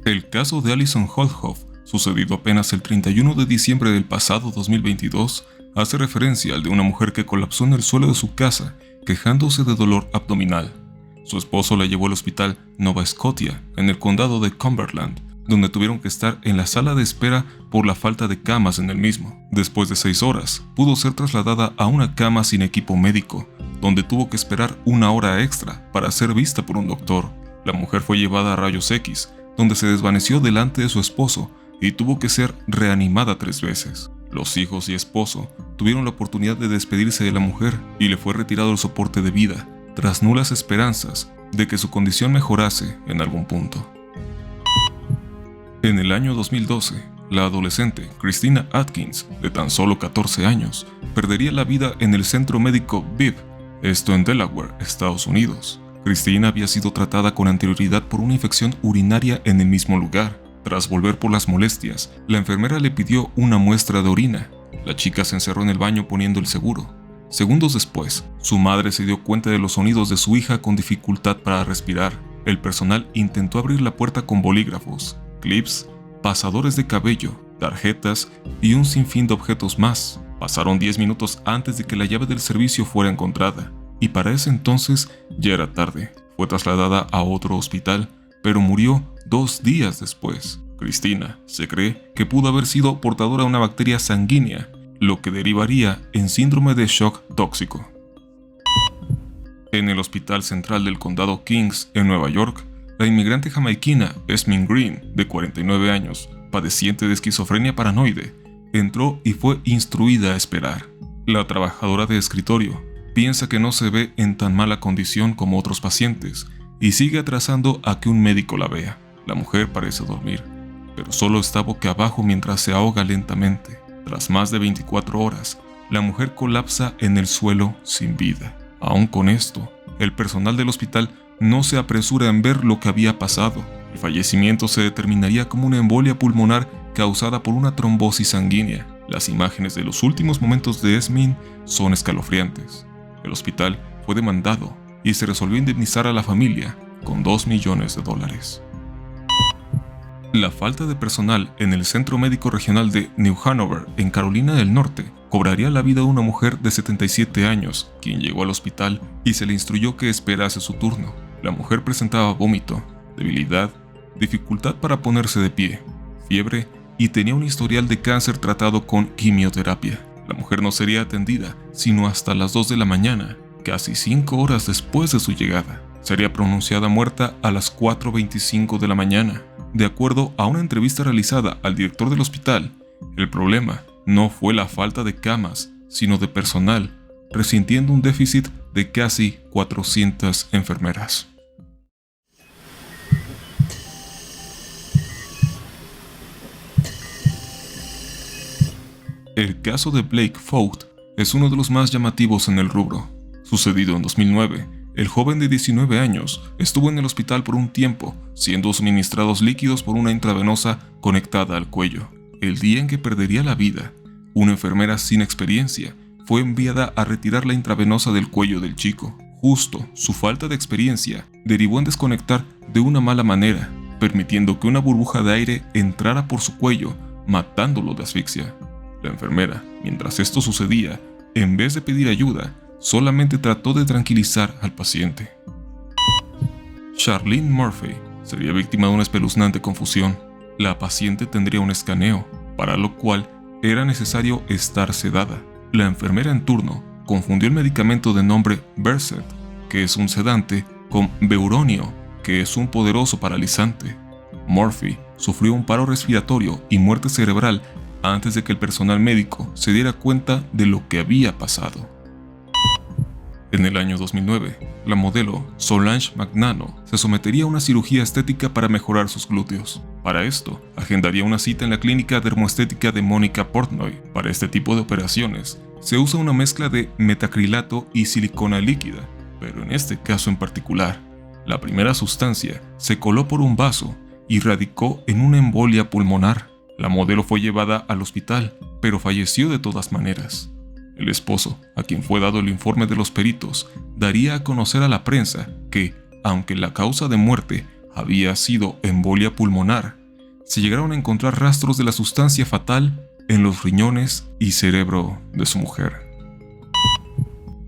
El caso de Alison Holthoff, sucedido apenas el 31 de diciembre del pasado 2022, hace referencia al de una mujer que colapsó en el suelo de su casa, quejándose de dolor abdominal. Su esposo la llevó al hospital Nova Scotia, en el condado de Cumberland, donde tuvieron que estar en la sala de espera por la falta de camas en el mismo. Después de 6 horas, pudo ser trasladada a una cama sin equipo médico, donde tuvo que esperar 1 hora extra para ser vista por un doctor. La mujer fue llevada a rayos X, donde se desvaneció delante de su esposo y tuvo que ser reanimada 3 veces. Los hijos y esposo tuvieron la oportunidad de despedirse de la mujer y le fue retirado el soporte de vida, tras nulas esperanzas de que su condición mejorase en algún punto. En el año 2012, la adolescente Christina Atkins, de tan solo 14 años, perdería la vida en el centro médico Viv, esto en Delaware, Estados Unidos. Christina había sido tratada con anterioridad por una infección urinaria en el mismo lugar. Tras volver por las molestias, la enfermera le pidió una muestra de orina. La chica se encerró en el baño poniendo el seguro. Segundos después, su madre se dio cuenta de los sonidos de su hija con dificultad para respirar. El personal intentó abrir la puerta con bolígrafos, clips, pasadores de cabello, tarjetas y un sinfín de objetos más. Pasaron 10 minutos antes de que la llave del servicio fuera encontrada, y para ese entonces ya era tarde. Fue trasladada a otro hospital, pero murió 2 días después. Christina se cree que pudo haber sido portadora de una bacteria sanguínea, lo que derivaría en síndrome de shock tóxico. En el Hospital Central del Condado Kings, en Nueva York, la inmigrante jamaiquina Esmin Green, de 49 años, padeciente de esquizofrenia paranoide, entró y fue instruida a esperar. La trabajadora de escritorio piensa que no se ve en tan mala condición como otros pacientes y sigue atrasando a que un médico la vea. La mujer parece dormir, pero solo está boca abajo mientras se ahoga lentamente. Tras más de 24 horas, la mujer colapsa en el suelo sin vida. Aún con esto, el personal del hospital no se apresura en ver lo que había pasado. El fallecimiento se determinaría como una embolia pulmonar causada por una trombosis sanguínea. Las imágenes de los últimos momentos de Esmin son escalofriantes. El hospital fue demandado y se resolvió indemnizar a la familia con $2 millones. La falta de personal en el Centro Médico Regional de New Hanover, en Carolina del Norte, cobraría la vida de una mujer de 77 años, quien llegó al hospital y se le instruyó que esperase su turno. La mujer presentaba vómito, debilidad, dificultad para ponerse de pie, fiebre y tenía un historial de cáncer tratado con quimioterapia. La mujer no sería atendida sino hasta las 2 de la mañana, casi 5 horas después de su llegada. Sería pronunciada muerta a las 4:25 de la mañana. De acuerdo a una entrevista realizada al director del hospital, el problema no fue la falta de camas, sino de personal, resintiendo un déficit de casi 400 enfermeras. El caso de Blake Vogt es uno de los más llamativos en el rubro. Sucedido en 2009, el joven de 19 años estuvo en el hospital por un tiempo, siendo suministrados líquidos por una intravenosa conectada al cuello. El día en que perdería la vida, una enfermera sin experiencia fue enviada a retirar la intravenosa del cuello del chico. Justo su falta de experiencia derivó en desconectar de una mala manera, permitiendo que una burbuja de aire entrara por su cuello, matándolo de asfixia. La enfermera, mientras esto sucedía, en vez de pedir ayuda, solamente trató de tranquilizar al paciente. Charlene Murphy sería víctima de una espeluznante confusión. La paciente tendría un escaneo, para lo cual era necesario estar sedada. La enfermera en turno confundió el medicamento de nombre Versed, que es un sedante, con Beuronio, que es un poderoso paralizante. Murphy sufrió un paro respiratorio y muerte cerebral antes de que el personal médico se diera cuenta de lo que había pasado. En el año 2009, la modelo Solange Magnano se sometería a una cirugía estética para mejorar sus glúteos. Para esto, agendaría una cita en la clínica dermoestética de Mónica Portnoy. Para este tipo de operaciones, se usa una mezcla de metacrilato y silicona líquida, pero en este caso en particular, la primera sustancia se coló por un vaso y radicó en una embolia pulmonar. La modelo fue llevada al hospital, pero falleció de todas maneras. El esposo, a quien fue dado el informe de los peritos, daría a conocer a la prensa que, aunque la causa de muerte había sido embolia pulmonar. Se llegaron a encontrar rastros de la sustancia fatal en los riñones y cerebro de su mujer.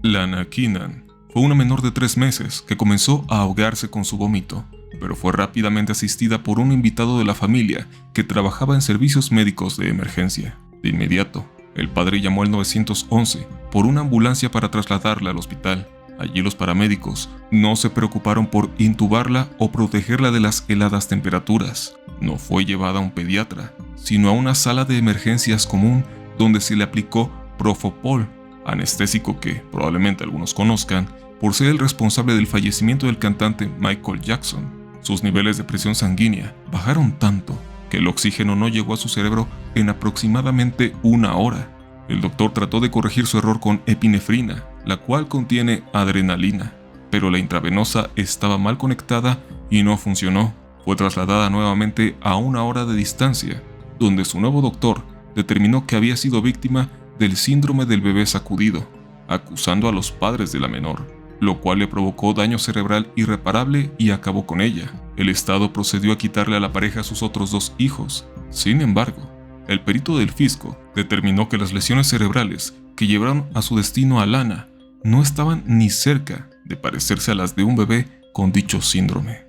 Lana Keenan fue una menor de 3 meses que comenzó a ahogarse con su vómito, pero fue rápidamente asistida por un invitado de la familia que trabajaba en servicios médicos de emergencia. De inmediato, el padre llamó al 911 por una ambulancia para trasladarla al hospital. Allí los paramédicos no se preocuparon por intubarla o protegerla de las heladas temperaturas. No fue llevada a un pediatra, sino a una sala de emergencias común donde se le aplicó Propofol, anestésico que probablemente algunos conozcan por ser el responsable del fallecimiento del cantante Michael Jackson. Sus niveles de presión sanguínea bajaron tanto que el oxígeno no llegó a su cerebro en aproximadamente 1 hora. El doctor trató de corregir su error con epinefrina, la cual contiene adrenalina, pero la intravenosa estaba mal conectada y no funcionó. Fue trasladada nuevamente a 1 hora de distancia, donde su nuevo doctor determinó que había sido víctima del síndrome del bebé sacudido, acusando a los padres de la menor, lo cual le provocó daño cerebral irreparable y acabó con ella. El Estado procedió a quitarle a la pareja sus otros 2 hijos. Sin embargo, el perito del fisco determinó que las lesiones cerebrales que llevaron a su destino a Lana no estaban ni cerca de parecerse a las de un bebé con dicho síndrome.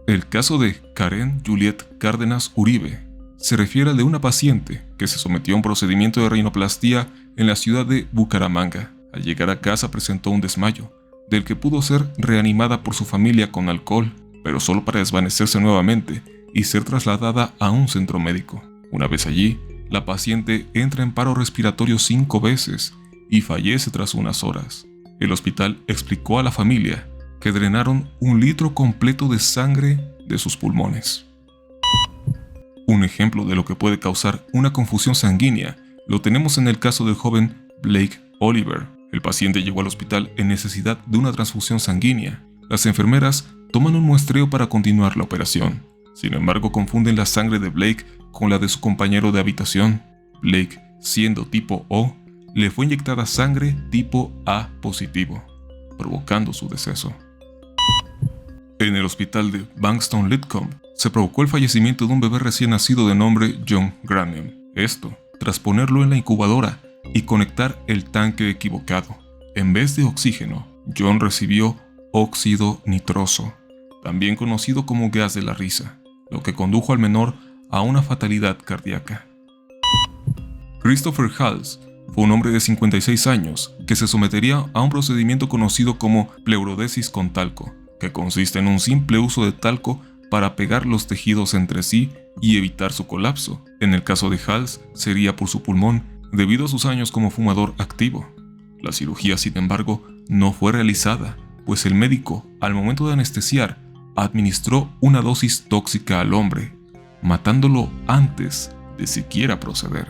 El caso de Karen Juliet Cárdenas Uribe se refiere al de una paciente que se sometió a un procedimiento de rinoplastía en la ciudad de Bucaramanga. Al llegar a casa presentó un desmayo, del que pudo ser reanimada por su familia con alcohol, pero solo para desvanecerse nuevamente y ser trasladada a un centro médico. Una vez allí, la paciente entra en paro respiratorio 5 veces y fallece tras unas horas. El hospital explicó a la familia que drenaron 1 litro completo de sangre de sus pulmones. Un ejemplo de lo que puede causar una confusión sanguínea lo tenemos en el caso del joven Blake Oliver. El paciente llegó al hospital en necesidad de una transfusión sanguínea. Las enfermeras toman un muestreo para continuar la operación. Sin embargo, confunden la sangre de Blake con la de su compañero de habitación. Blake, siendo tipo O, le fue inyectada sangre tipo A positivo, provocando su deceso. En el hospital de Bankstown-Lidcombe se provocó el fallecimiento de un bebé recién nacido de nombre John Graham. Esto tras ponerlo en la incubadora y conectar el tanque equivocado. En vez de oxígeno, John recibió óxido nitroso, también conocido como gas de la risa, lo que condujo al menor a una fatalidad cardíaca. Christopher Hals fue un hombre de 56 años que se sometería a un procedimiento conocido como pleurodesis con talco, que consiste en un simple uso de talco para pegar los tejidos entre sí y evitar su colapso. En el caso de Hals, sería por su pulmón, debido a sus años como fumador activo. La cirugía, sin embargo, no fue realizada, pues el médico, al momento de anestesiar, administró una dosis tóxica al hombre, matándolo antes de siquiera proceder.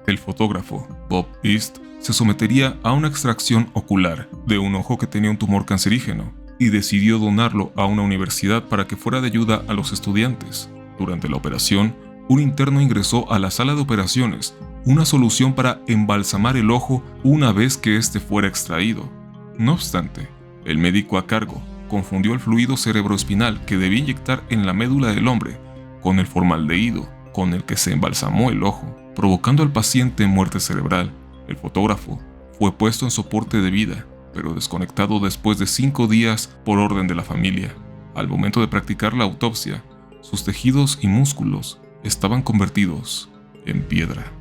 El fotógrafo Bob East se sometería a una extracción ocular de un ojo que tenía un tumor cancerígeno y decidió donarlo a una universidad para que fuera de ayuda a los estudiantes. Durante la operación, un interno ingresó a la sala de operaciones una solución para embalsamar el ojo una vez que éste fuera extraído. No obstante, el médico a cargo confundió el fluido cerebroespinal que debía inyectar en la médula del hombre con el formaldehído con el que se embalsamó el ojo, provocando al paciente muerte cerebral. El fotógrafo fue puesto en soporte de vida, pero desconectado después de 5 días por orden de la familia. Al momento de practicar la autopsia, sus tejidos y músculos estaban convertidos en piedra.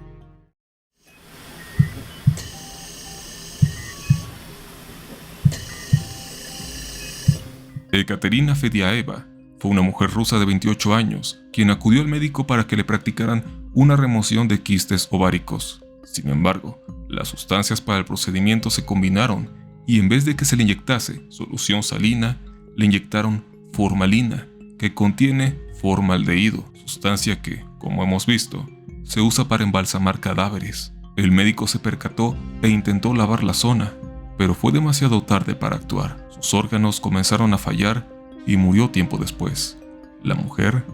Ekaterina Fediaeva fue una mujer rusa de 28 años, quien acudió al médico para que le practicaran una remoción de quistes ováricos. Sin embargo, las sustancias para el procedimiento se combinaron y en vez de que se le inyectase solución salina, le inyectaron formalina, que contiene formaldehído, sustancia que, como hemos visto, se usa para embalsamar cadáveres. El médico se percató e intentó lavar la zona, pero fue demasiado tarde para actuar. Sus órganos comenzaron a fallar y murió tiempo después. La mujer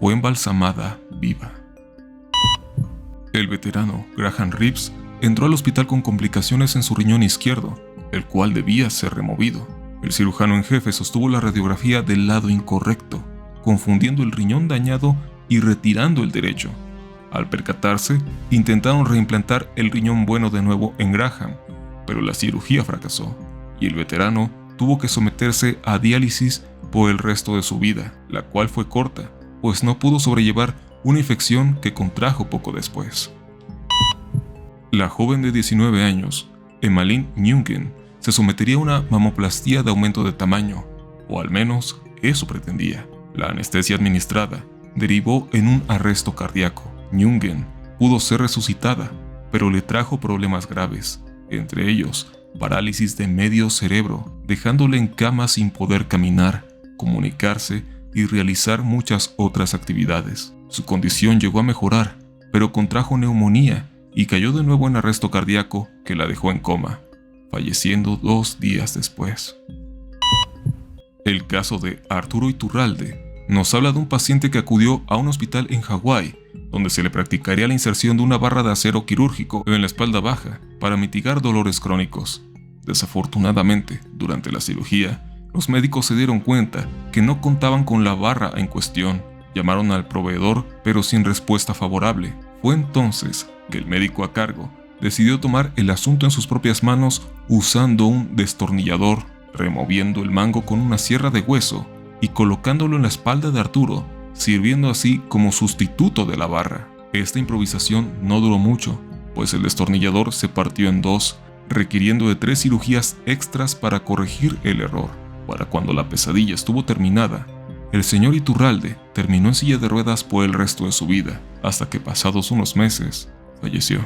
fue embalsamada viva. El veterano Graham Reeves entró al hospital con complicaciones en su riñón izquierdo, el cual debía ser removido. El cirujano en jefe sostuvo la radiografía del lado incorrecto, confundiendo el riñón dañado y retirando el derecho. Al percatarse, intentaron reimplantar el riñón bueno de nuevo en Graham, pero la cirugía fracasó, y el veterano tuvo que someterse a diálisis por el resto de su vida, la cual fue corta, pues no pudo sobrellevar una infección que contrajo poco después. La joven de 19 años, Emmeline Nguyen, se sometería a una mamoplastía de aumento de tamaño, o al menos eso pretendía. La anestesia administrada derivó en un arresto cardíaco. Nguyen pudo ser resucitada, pero le trajo problemas graves, entre ellos parálisis de medio cerebro, dejándole en cama sin poder caminar, comunicarse y realizar muchas otras actividades. Su condición llegó a mejorar, pero contrajo neumonía y cayó de nuevo en arresto cardíaco que la dejó en coma, falleciendo 2 días después. El caso de Arturo Iturralde nos habla de un paciente que acudió a un hospital en Hawái, donde se le practicaría la inserción de una barra de acero quirúrgico en la espalda baja para mitigar dolores crónicos. Desafortunadamente, durante la cirugía, los médicos se dieron cuenta que no contaban con la barra en cuestión. Llamaron al proveedor, pero sin respuesta favorable. Fue entonces que el médico a cargo decidió tomar el asunto en sus propias manos usando un destornillador, removiendo el mango con una sierra de hueso y colocándolo en la espalda de Arturo, sirviendo así como sustituto de la barra. Esta improvisación no duró mucho, pues el destornillador se partió en 2, requiriendo de 3 cirugías extras para corregir el error. Para cuando la pesadilla estuvo terminada, el señor Iturralde terminó en silla de ruedas por el resto de su vida, hasta que pasados unos meses, falleció.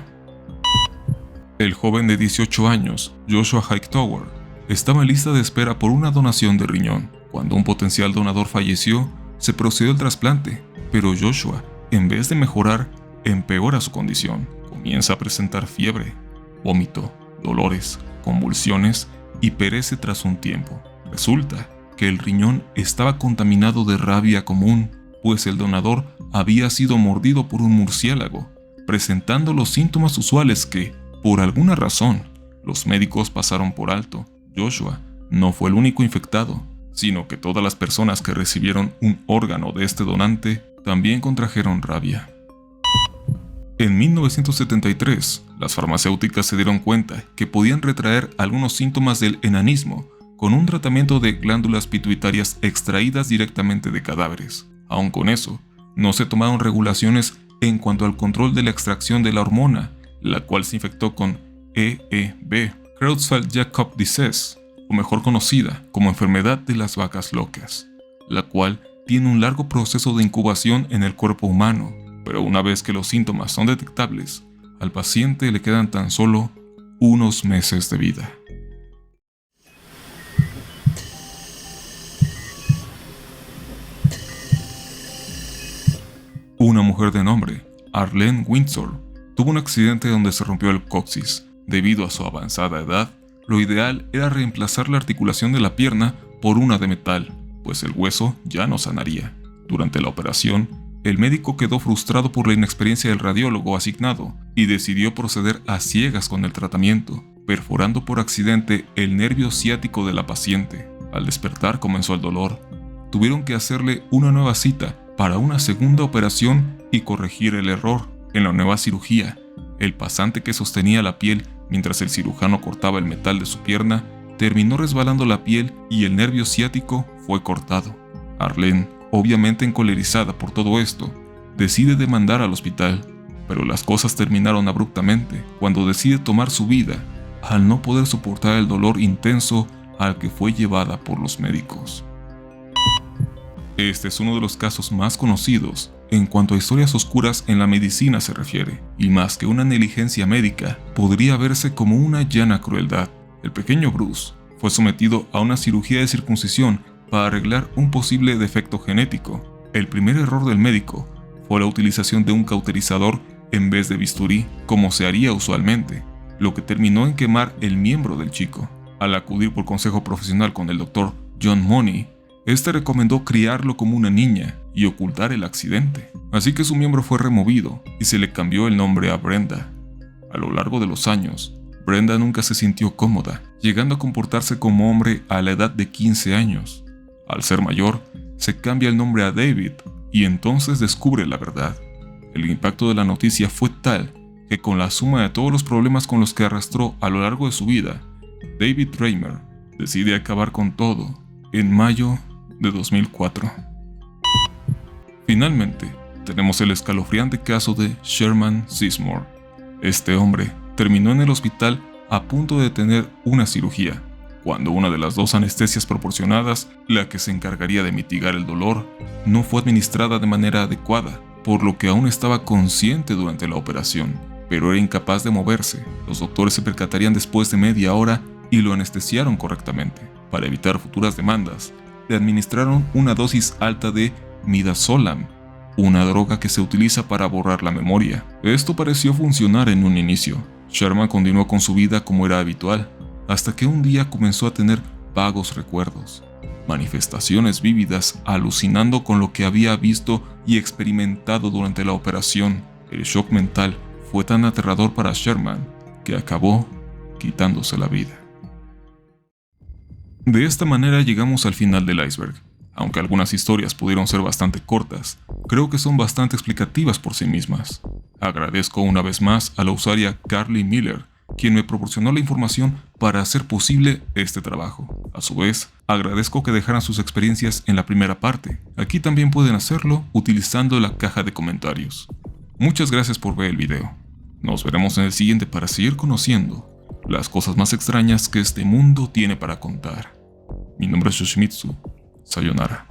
El joven de 18 años, Joshua Hightower, estaba en lista de espera por una donación de riñón. Cuando un potencial donador falleció, se procedió al trasplante, pero Joshua, en vez de mejorar, empeora su condición. Comienza a presentar fiebre, vómito, dolores, convulsiones y perece tras un tiempo. Resulta que el riñón estaba contaminado de rabia común, pues el donador había sido mordido por un murciélago, presentando los síntomas usuales que, por alguna razón, los médicos pasaron por alto. Joshua no fue el único infectado, sino que todas las personas que recibieron un órgano de este donante también contrajeron rabia. En 1973, las farmacéuticas se dieron cuenta que podían retraer algunos síntomas del enanismo con un tratamiento de glándulas pituitarias extraídas directamente de cadáveres. Aun con eso, no se tomaron regulaciones en cuanto al control de la extracción de la hormona, la cual se infectó con EEB, Creutzfeldt-Jakob disease, o mejor conocida como enfermedad de las vacas locas, la cual tiene un largo proceso de incubación en el cuerpo humano, pero una vez que los síntomas son detectables, al paciente le quedan tan solo unos meses de vida. Una mujer de nombre, Arlene Windsor, tuvo un accidente donde se rompió el coxis. Debido a su avanzada edad, lo ideal era reemplazar la articulación de la pierna por una de metal, pues el hueso ya no sanaría. Durante la operación, el médico quedó frustrado por la inexperiencia del radiólogo asignado y decidió proceder a ciegas con el tratamiento, perforando por accidente el nervio ciático de la paciente. Al despertar comenzó el dolor. Tuvieron que hacerle una nueva cita para una segunda operación y corregir el error. En la nueva cirugía, el pasante que sostenía la piel mientras el cirujano cortaba el metal de su pierna terminó resbalando la piel y el nervio ciático fue cortado. Arlene, obviamente encolerizada por todo esto, decide demandar al hospital, pero las cosas terminaron abruptamente cuando decide tomar su vida al no poder soportar el dolor intenso al que fue llevada por los médicos. Este es uno de los casos más conocidos en cuanto a historias oscuras en la medicina se refiere, y más que una negligencia médica, podría verse como una llana crueldad. El pequeño Bruce fue sometido a una cirugía de circuncisión para arreglar un posible defecto genético. El primer error del médico fue la utilización de un cauterizador en vez de bisturí, como se haría usualmente, lo que terminó en quemar el miembro del chico. Al acudir por consejo profesional con el Dr. John Money, este recomendó criarlo como una niña y ocultar el accidente. Así que su miembro fue removido y se le cambió el nombre a Brenda. A lo largo de los años, Brenda nunca se sintió cómoda. llegando a comportarse como hombre a la edad de 15 años. Al ser mayor, se cambia el nombre a David y entonces descubre la verdad. El impacto de la noticia fue tal que con la suma de todos los problemas con los que arrastró a lo largo de su vida, David Reimer decide acabar con todo en mayo de 2004. Finalmente, tenemos el escalofriante caso de Sherman Sismore. Este hombre terminó en el hospital a punto de tener una cirugía, cuando una de las dos anestesias proporcionadas, la que se encargaría de mitigar el dolor, no fue administrada de manera adecuada, por lo que aún estaba consciente durante la operación, pero era incapaz de moverse. Los doctores se percatarían después de media hora y lo anestesiaron correctamente. Para evitar futuras demandas, le administraron una dosis alta de midazolam, una droga que se utiliza para borrar la memoria. Esto pareció funcionar en un inicio. Sherman continuó con su vida como era habitual, hasta que un día comenzó a tener vagos recuerdos, manifestaciones vívidas, alucinando con lo que había visto y experimentado durante la operación. El shock mental fue tan aterrador para Sherman que acabó quitándose la vida. De esta manera llegamos al final del iceberg. Aunque algunas historias pudieron ser bastante cortas, creo que son bastante explicativas por sí mismas. Agradezco una vez más a la usuaria Carly Miller, quien me proporcionó la información para hacer posible este trabajo. A su vez, agradezco que dejaran sus experiencias en la primera parte. Aquí también pueden hacerlo utilizando la caja de comentarios. Muchas gracias por ver el video. Nos veremos en el siguiente para seguir conociendo las cosas más extrañas que este mundo tiene para contar. Mi nombre es Yoshimitsu. Sayonara.